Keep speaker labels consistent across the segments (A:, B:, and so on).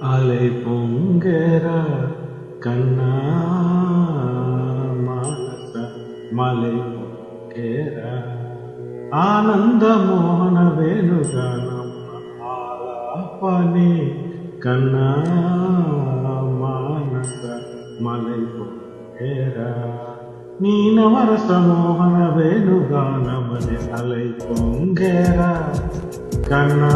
A: அலை பொங்கர கண்ணா மானச மலை பொங்கர ఆనంద మోహన వేణుగానం ఆలాపని కన్నా మానస మలై పొంగేరా నీ నవరస మోహన వేణుగానమని అలై పొంగేరా కన్నా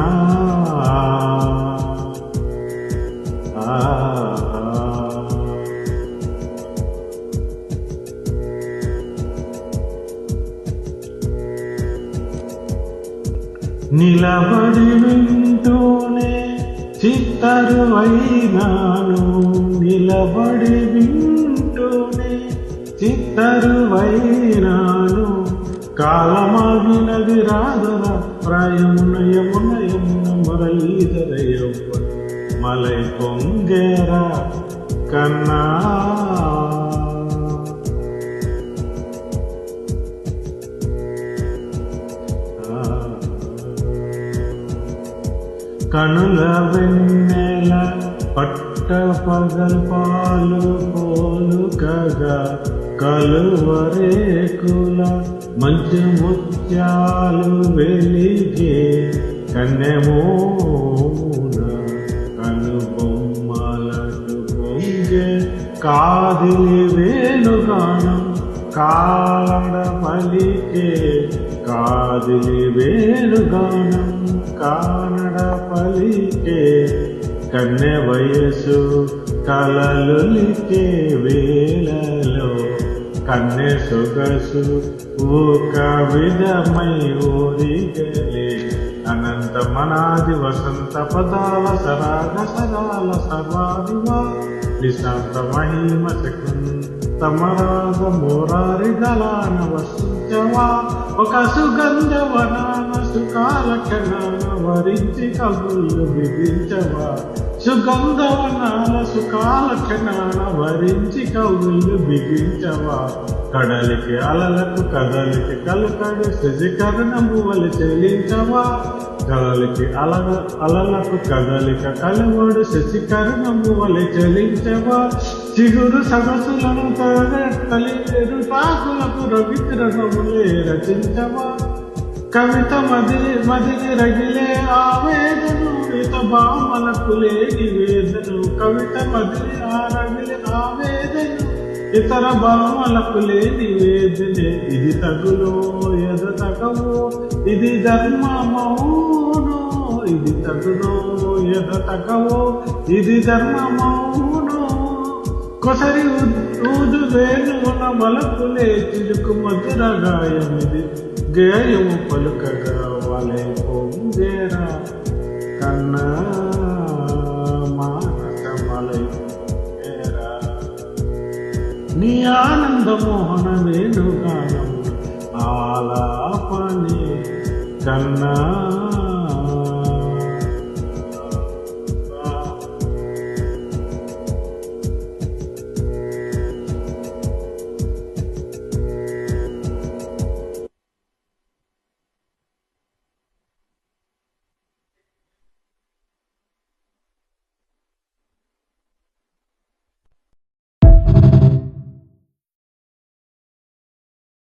A: నిలబడి వింటూనే చిత్తరువైనాను నిలబడి వింటూనే చిత్తరువైనాను కాలమాగినది రాదురా ప్రాయమున యమున యమున మురళీధర యవ్వన మలై పొంగేరా కన్నా కనుల వెన్నెల పట్ట పగల్ పాలు పోలు కగా కలువరేకుల మంచి ముత్యాలు వెలిగే కన్నెమోన కనుబొమ్మలకు పొంగే కాదిలి వేణుగానం కాలడ పలికే కాదిలి వేణుగానం కానడ పలికే కన్నె వయసు కలలులికే వేళలో కన్నె సొగసు ఒక విధమై ఓరిగలే అనంత మనాది వసంత పదాల సరాగ సరాల సర్వాదివా నిశాంత మహిమ తమరాగ మోరారి దళాన వసించవా ఒక సుగంధ వనాన సుకాల క్షణాన వరించి కబుర్లు బిగించవా సుగంధ వనాల సుకాల క్షణాన వరించి కబుర్లు బిగించవా కడలికి అలలకు కదలికి కలకడి శశికరణము వలి చెల్లించవా కదలికి అలలకు కదలిక కలవడు శశికరణము వలి చెల్లించవా చిగురు సగసులను తలిరు తాకులకు రవికిరణములే రచించవా కవిత మదిని రగిలే ఆవేదను ఇత భామలకు లేని వేదను కవిత మదిని రగిలే ఆవేదను ఇతర భామలకు లేని వేదనే ఇది తగులో ఎద తగవో ఇది ధర్మమౌనో ఇది తగులో ఎద తగవో ఇది ధర్మమౌనో కొసరి ఊదు వేణువున మలపులే చిలుకు మధుర గాయమిది గేయము పలుకగా వలై పొంగేరా కన్నా మానస మలై పొంగేరా నీ ఆనంద మోహన వేణుగానం ఆలాపని కన్నా